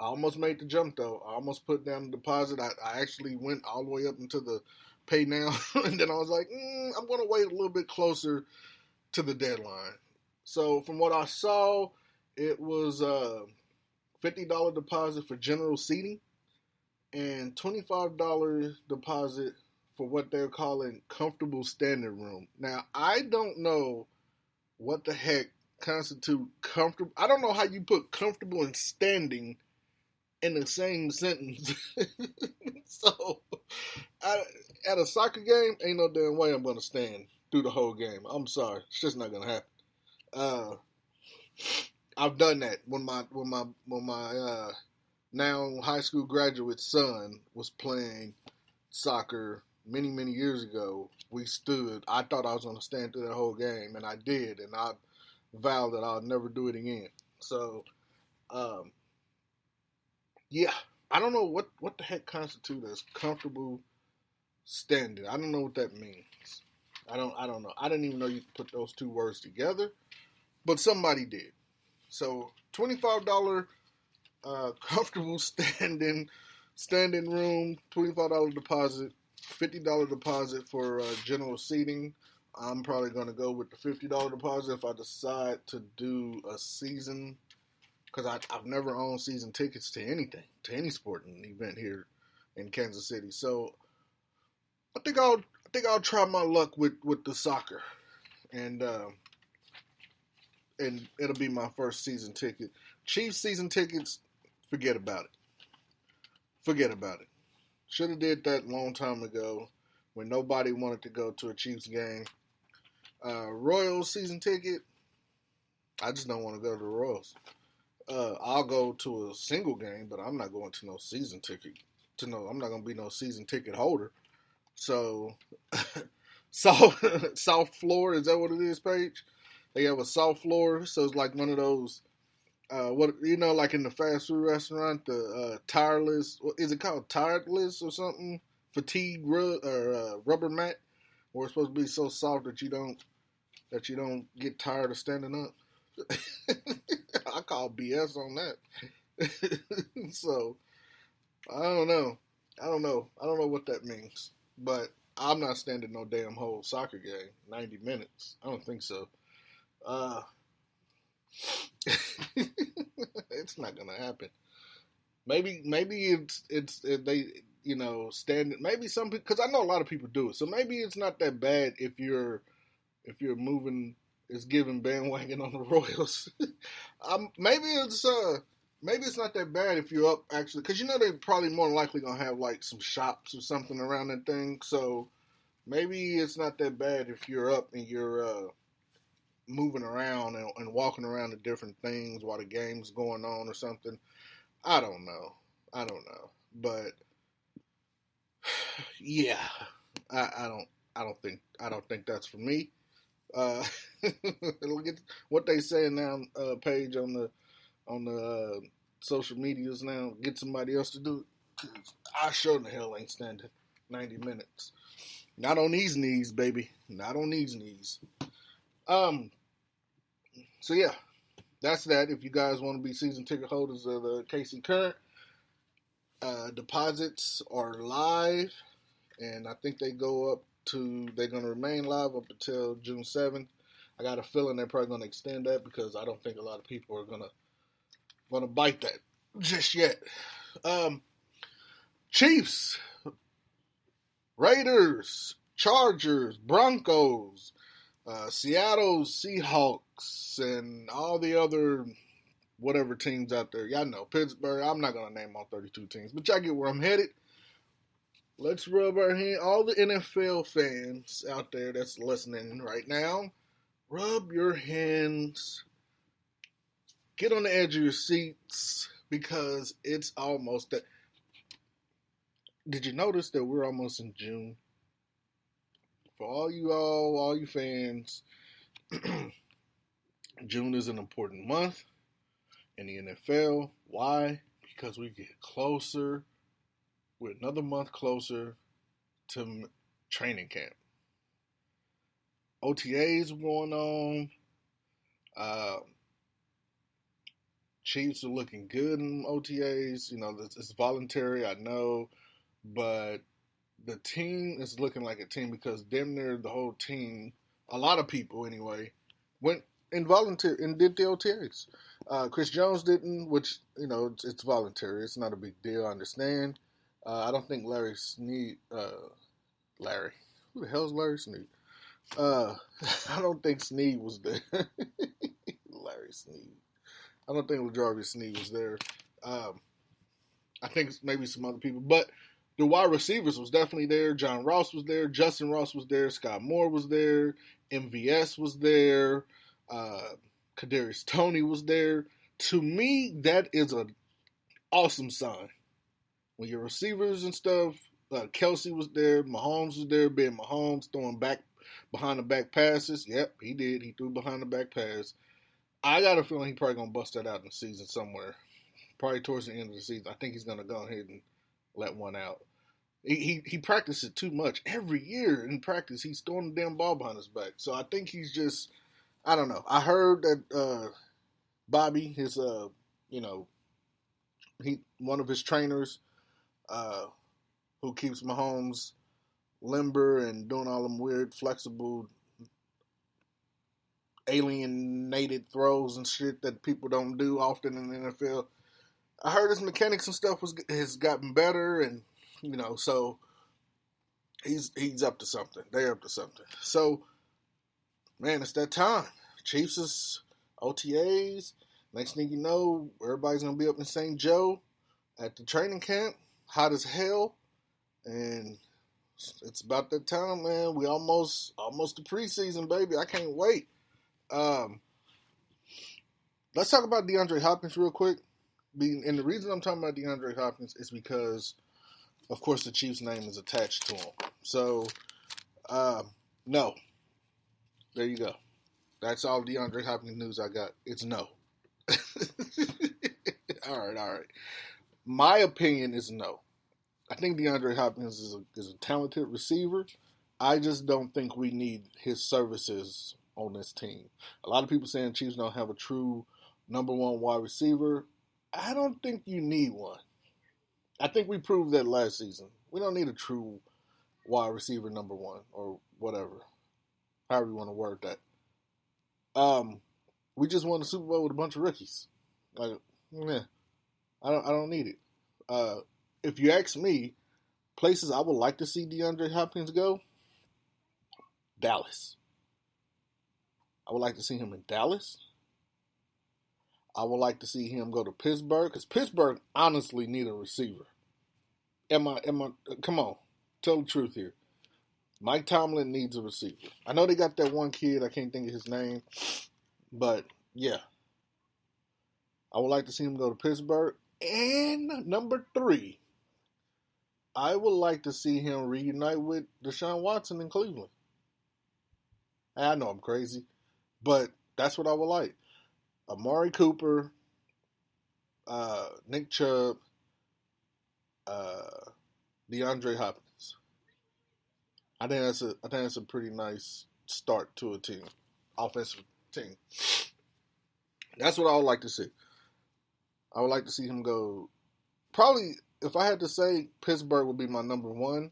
I almost made the jump, though. I almost put down the deposit. I actually went all the way up into the pay now, and then I was like, I'm going to wait a little bit closer to the deadline. So from what I saw, it was $50 deposit for general seating and $25 deposit for what they're calling comfortable standing room. Now, I don't know what the heck constitute comfortable. I don't know how you put comfortable and standing in the same sentence. So, at a soccer game, ain't no damn way I'm going to stand through the whole game. I'm sorry. It's just not going to happen. I've done that when my now high school graduate son was playing soccer many, many years ago. We stood. I thought I was going to stand through the whole game, and I did, and I vowed that I'll never do it again. So, yeah, I don't know what the heck constitutes as comfortable standing. I don't know what that means. I don't know. I didn't even know you could put those two words together, but somebody did. So $25 comfortable standing room, $25 deposit, $50 deposit for general seating. I'm probably going to go with the $50 deposit if I decide to do a season, because I've never owned season tickets to anything, to any sporting event here in Kansas City. So I think I'll try my luck with the soccer, and it'll be my first season ticket. Chiefs season tickets, forget about it. Forget about it. Should have did that a long time ago when nobody wanted to go to a Chiefs game. Royals season ticket, I just don't want to go to the Royals. I'll go to a single game, but I'm not going to no season ticket. I'm not going to be no season ticket holder. So, South Florida, is that what it is, Paige? They have a soft floor, so it's like one of those, like in the fast food restaurant, the tireless, is it called tireless or something? Fatigue rubber mat, where it's supposed to be so soft that you don't get tired of standing up. I call BS on that. So I don't know what that means, but I'm not standing no damn whole soccer game 90 minutes. I don't think so. It's not gonna happen. Maybe it's they standing. Maybe some people, because I know a lot of people do it. So maybe it's not that bad if you're moving. It's giving bandwagon on the Royals. Maybe it's not that bad if you're up actually, because they're probably more than likely gonna have like some shops or something around that thing. So maybe it's not that bad if you're up and you're moving around and walking around to different things while the game's going on or something. I don't know, but yeah, I don't think that's for me. Look at what they say now. Page on the social medias now. Get somebody else to do it. I sure the hell ain't standing 90 minutes. Not on these knees, baby. Not on these knees. So yeah, that's that. If you guys want to be season ticket holders of the KC Current, deposits are live, and I think they're going to remain live up until June 7th. I got a feeling they're probably going to extend that because I don't think a lot of people are going to bite that just yet. Chiefs, Raiders, Chargers, Broncos, Seattle Seahawks, and all the other whatever teams out there. Y'all know Pittsburgh. I'm not going to name all 32 teams, but y'all get where I'm headed. Let's rub our hand. All the NFL fans out there that's listening right now, rub your hands. Get on the edge of your seats because it's almost that. Did you notice that we're almost in June? For all you fans, June is an important month in the NFL. Why? Because we get closer. We're another month closer to training camp. OTAs are going on. Chiefs are looking good in OTAs. It's voluntary, I know, but the team is looking like a team because damn near the whole team, a lot of people anyway, went involuntary and did the OTAs. Chris Jones didn't, which, it's voluntary. It's not a big deal, I understand. I don't think Larry Sneed, Larry, who the hell is Larry Sneed? I don't think Sneed was there. Larry Sneed. I don't think LaJarvis Sneed was there. I think maybe some other people, but the wide receivers was definitely there. John Ross was there. Justin Ross was there. Scott Moore was there. MVS was there. Kadarius Toney was there. To me, that is an awesome sign. When your receivers and stuff, Kelsey was there, Mahomes was there, Ben Mahomes throwing behind the back passes. Yep, he did. He threw behind the back pass. I got a feeling he's probably going to bust that out in the season somewhere. Probably towards the end of the season. I think he's going to go ahead and let one out. He practiced it too much. Every year in practice, he's throwing the damn ball behind his back. So I think he's just, I don't know. I heard that Bobby, his, one of his trainers, who keeps Mahomes limber and doing all them weird, flexible, alienated throws and shit that people don't do often in the NFL. I heard his mechanics and stuff has gotten better, and so he's up to something. They're up to something. So, man, it's that time. Chiefs is OTAs. Next thing you know, everybody's gonna be up in St. Joe at the training camp, hot as hell, and it's about that time, man. We almost the preseason, baby. I can't wait. Let's talk about DeAndre Hopkins real quick. And the reason I'm talking about DeAndre Hopkins is because, of course, the Chiefs' name is attached to him. So, no. There you go. That's all DeAndre Hopkins news I got. It's no. All right. My opinion is no. I think DeAndre Hopkins is a talented receiver. I just don't think we need his services on this team. A lot of people saying Chiefs don't have a true number one wide receiver. I don't think you need one. I think we proved that last season. We don't need a true wide receiver number one or whatever. However you want to word that. We just won the Super Bowl with a bunch of rookies. Like, I don't need it. If you ask me, places I would like to see DeAndre Hopkins go, Dallas. I would like to see him in Dallas. I would like to see him go to Pittsburgh, because Pittsburgh honestly need a receiver. Come on, tell the truth here. Mike Tomlin needs a receiver. I know they got that one kid, I can't think of his name, but yeah. I would like to see him go to Pittsburgh. And number 3, I would like to see him reunite with Deshaun Watson in Cleveland. I know I'm crazy, but that's what I would like. Amari Cooper, Nick Chubb, DeAndre Hopkins. I think that's a pretty nice start to a team, offensive team. That's what I would like to see. I would like to see him go. Probably, if I had to say, Pittsburgh would be my number 1.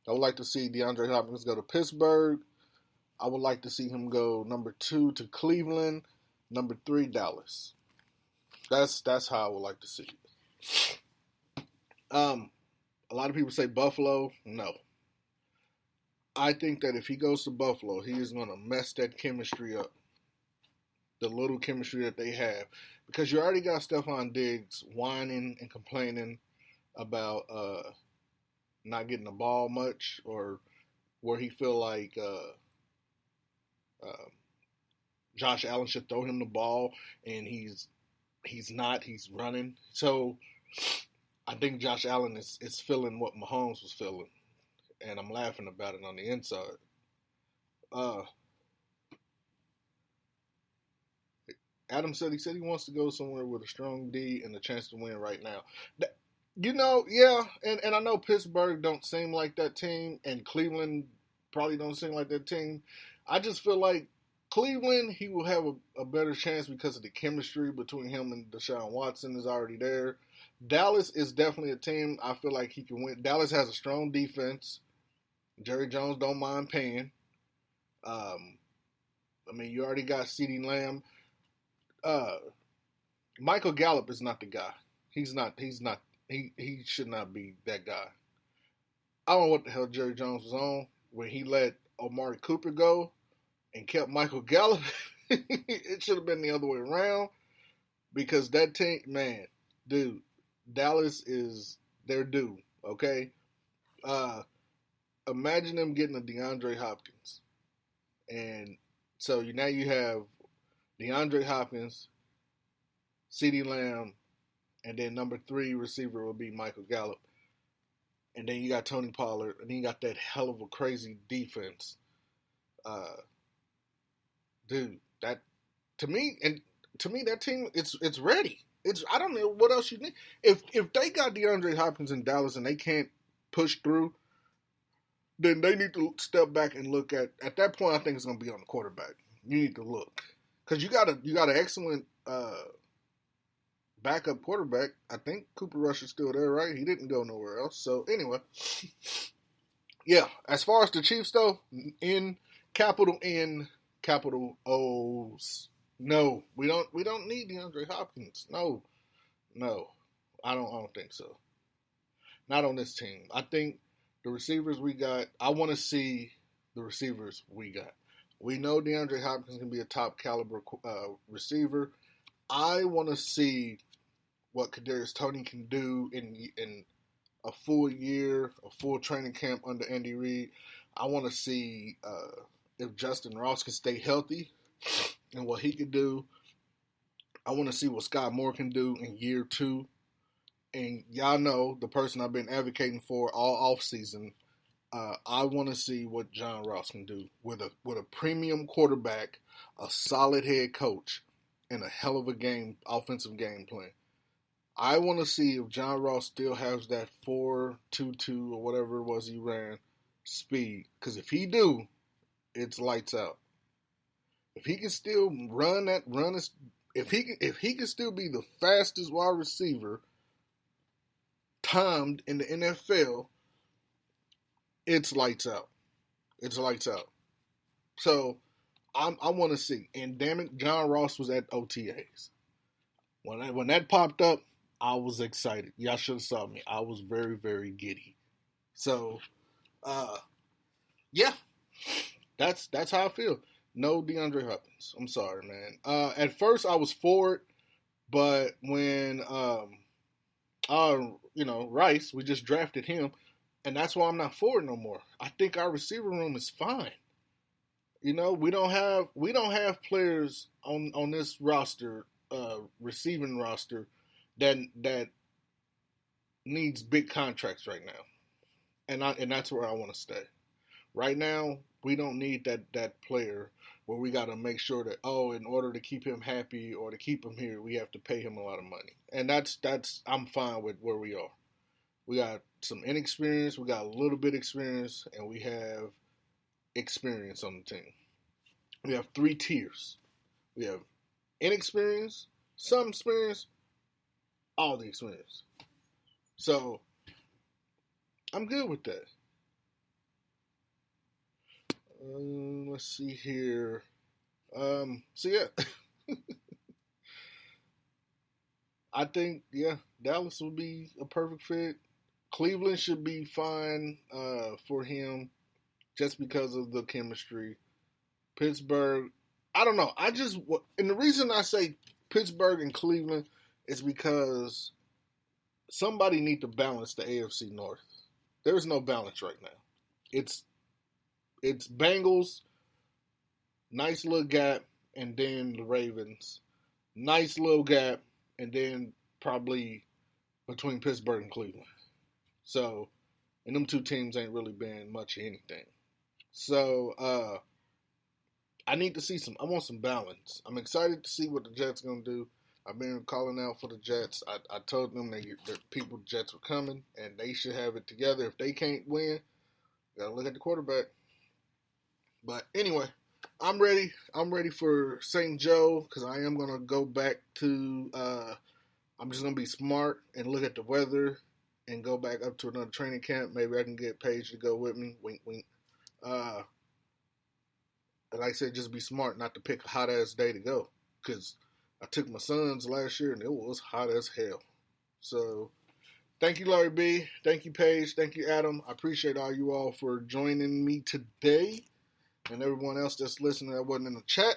I would like to see DeAndre Hopkins go to Pittsburgh. I would like to see him go number 2 to Cleveland, number 3 Dallas. That's how I would like to see it. A lot of people say Buffalo. No. I think that if he goes to Buffalo, he is going to mess that chemistry up. The little chemistry that they have. Because you already got Stephon Diggs whining and complaining about not getting the ball much, or where he feel like Josh Allen should throw him the ball, and he's running. So I think Josh Allen is feeling what Mahomes was feeling, and I'm laughing about it on the inside. Adam said he wants to go somewhere with a strong D and a chance to win right now. Yeah, and I know Pittsburgh don't seem like that team, and Cleveland probably don't seem like that team. I just feel like Cleveland, he will have a better chance because of the chemistry between him and Deshaun Watson is already there. Dallas is definitely a team I feel like he can win. Dallas has a strong defense. Jerry Jones don't mind paying. You already got CeeDee Lamb. Michael Gallup is not the guy. He should not be that guy. I don't know what the hell Jerry Jones was on when he let Amari Cooper go and kept Michael Gallup. It should have been the other way around, because that team, man, dude, Dallas is their due, okay? Imagine them getting a DeAndre Hopkins. And so now you have DeAndre Hopkins, CeeDee Lamb, and then number 3 receiver will be Michael Gallup. And then you got Tony Pollard, and then you got that hell of a crazy defense. Dude, that to me that team it's ready. I don't know what else you need. If they got DeAndre Hopkins in Dallas and they can't push through, then they need to step back and look at that point. I think it's going to be on the quarterback. You need to look, because you got an excellent backup quarterback. I think Cooper Rush is still there, right? He didn't go nowhere else. So anyway, yeah. As far as the Chiefs though, in capital O's. No, we don't need DeAndre Hopkins. No, I don't think so. Not on this team. I think the receivers we got. I want to see the receivers we got. We know DeAndre Hopkins can be a top caliber receiver. I want to see what Kadarius Toney can do in a full year, a full training camp under Andy Reid. I want to see if Justin Ross can stay healthy and what he can do. I want to see what Scott Moore can do in year 2. And y'all know the person I've been advocating for all offseason, I want to see what John Ross can do with a premium quarterback, a solid head coach, and a hell of a offensive game plan. I want to see if John Ross still has that 4.22 or whatever it was he ran speed. Because if he do, it's lights out. If he can still if he can still be the fastest wide receiver timed in the NFL, it's lights out. It's lights out. So I want to see. And damn it, John Ross was at OTAs. When that popped up, I was excited. Y'all should have saw me. I was very, very giddy. So, yeah, that's how I feel. No DeAndre Hopkins. I'm sorry, man. At first, I was for it, but when Rice, we just drafted him, and that's why I'm not for it no more. I think our receiver room is fine. We don't have players on this roster, receiving roster, that needs big contracts right now, and that's where I want to stay. Right now, we don't need that player where we got to make sure that, in order to keep him happy or to keep him here, we have to pay him a lot of money. And that's I'm fine with where we are. We got some inexperience, we got a little bit of experience, and we have experience on the team. We have 3 tiers. We have inexperience, some experience, all the experience. So I'm good with that. Let's see here. So yeah, I think Dallas will be a perfect fit. Cleveland should be fine for him, just because of the chemistry. Pittsburgh, I don't know. And the reason I say Pittsburgh and Cleveland is because somebody need to balance the AFC North. There's no balance right now. It's Bengals, nice little gap, and then the Ravens, nice little gap, and then probably between Pittsburgh and Cleveland. So, and them 2 teams ain't really been much of anything. So, I need to see I want some balance. I'm excited to see what the Jets are going to do. I've been calling out for the Jets. I told them the Jets were coming, and they should have it together. If they can't win, you got to look at the quarterback. But anyway, I'm ready. I'm ready for St. Joe because I am going to go back to I'm just going to be smart and look at the weather and go back up to another training camp. Maybe I can get Paige to go with me. Wink, wink. And like I said, just be smart not to pick a hot-ass day to go because I took my sons last year and it was hot as hell. So thank you, Larry B. Thank you, Paige. Thank you, Adam. I appreciate all you all for joining me today. And everyone else that's listening that wasn't in the chat.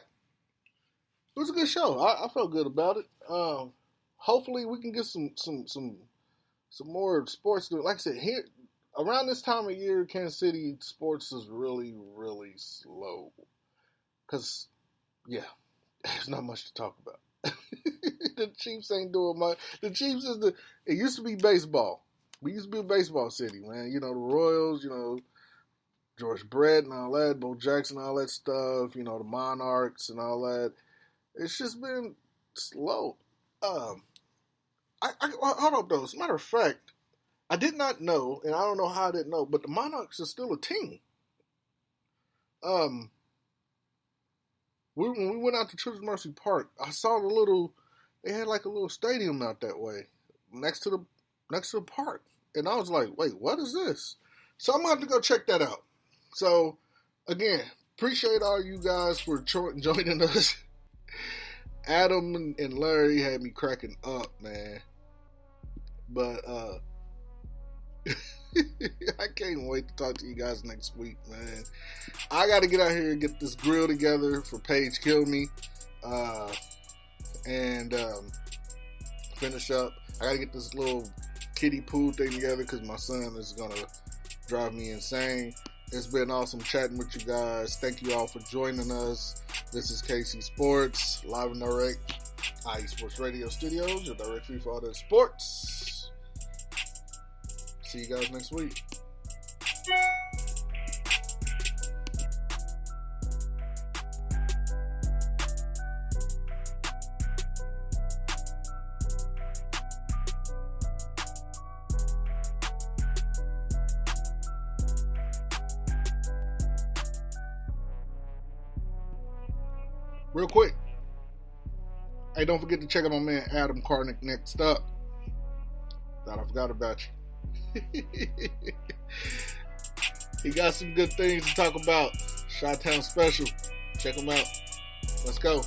It was a good show. I felt good about it. Hopefully we can get some more sports. Like I said, here around this time of year, Kansas City sports is really, really slow. Because, yeah, there's not much to talk about. The Chiefs ain't doing much. The Chiefs it used to be baseball. We used to be a baseball city, man. The Royals, George Brett and all that, Bo Jackson, all that stuff, the Monarchs and all that. It's just been slow. Hold up, though. As a matter of fact, I did not know, and I don't know how I didn't know, but the Monarchs are still a team. When we went out to Children's Mercy Park, I saw they had like a little stadium out that way, next to the park. And I was like, wait, what is this? So I'm going to have to go check that out. So, again, appreciate all you guys for joining us. Adam and Larry had me cracking up, man. But, I can't wait to talk to you guys next week, man. I got to get out here and get this grill together for Paige Kill Me. And finish up. I got to get this little kiddie pool thing together because my son is going to drive me insane. It's been awesome chatting with you guys. Thank you all for joining us. This is KC Sports, live and direct, IE Sports Radio Studios, your direct feed for all the sports. See you guys next week. real quick. Hey, don't forget to check out my man Adam Karnick next up. Thought I forgot about you. He got some good things to talk about. Chi-Town Special. Check him out. Let's go.